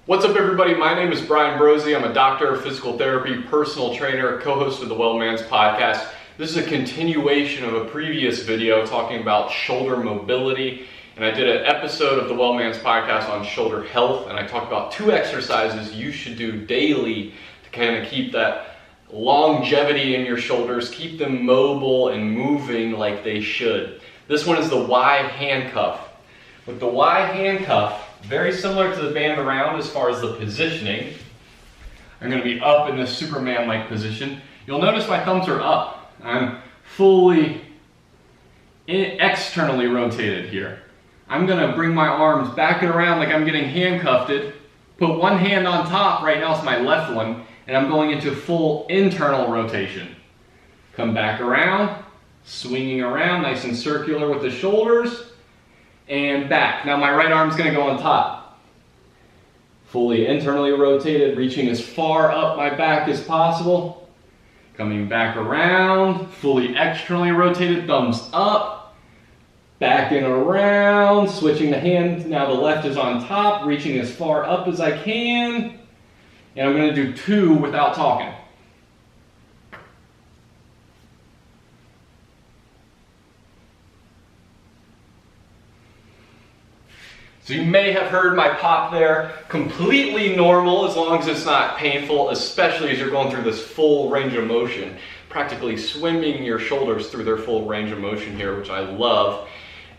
What's up everybody, my name is Bryan Brozy. I'm a doctor of physical therapy, personal trainer, co-host of the Well Man's podcast. This is a continuation of a previous video talking about shoulder mobility, and I did an episode of the Well Man's podcast on shoulder health, and I talked about 2 exercises you should do daily to kind of keep that longevity in your shoulders, keep them mobile and moving like they should. This one is the Y handcuff. With the Y handcuff, very similar to the band around as far as the positioning. I'm going to be up in this Superman-like position. You'll notice my thumbs are up. I'm fully externally rotated here. I'm going to bring my arms back and around like I'm getting handcuffed. Put one hand on top, right now it's my left one, and I'm going into full internal rotation. Come back around, swinging around, nice and circular with the shoulders. And back. Now my right arm's going to go on top. Fully internally rotated, reaching as far up my back as possible. Coming back around, fully externally rotated, thumbs up. Back and around, switching the hand. Now the left is on top, reaching as far up as I can. And I'm going to do 2 without talking. So you may have heard my pop there, completely normal as long as it's not painful, especially as you're going through this full range of motion, practically swimming your shoulders through their full range of motion here, which I love.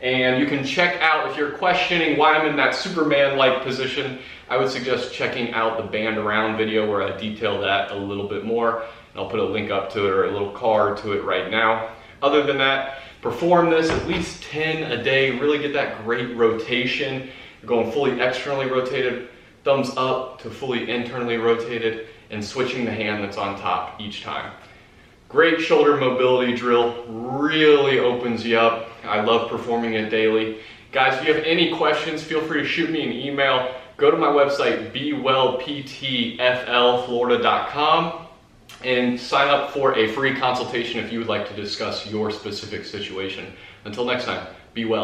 And you can check out, if you're questioning why I'm in that Superman-like position, I would suggest checking out the band around video where I detail that a little bit more. And I'll put a link up to it or a little card to it right now. Other than that, perform this at least 10 a day, really get that great rotation. You're going fully externally rotated, thumbs up to fully internally rotated, and switching the hand that's on top each time. Great shoulder mobility drill, really opens you up. I love performing it daily. Guys, if you have any questions, feel free to shoot me an email. Go to my website, B.Well.PTFLFlorida.com. and sign up for a free consultation if you would like to discuss your specific situation. Until next time, be well.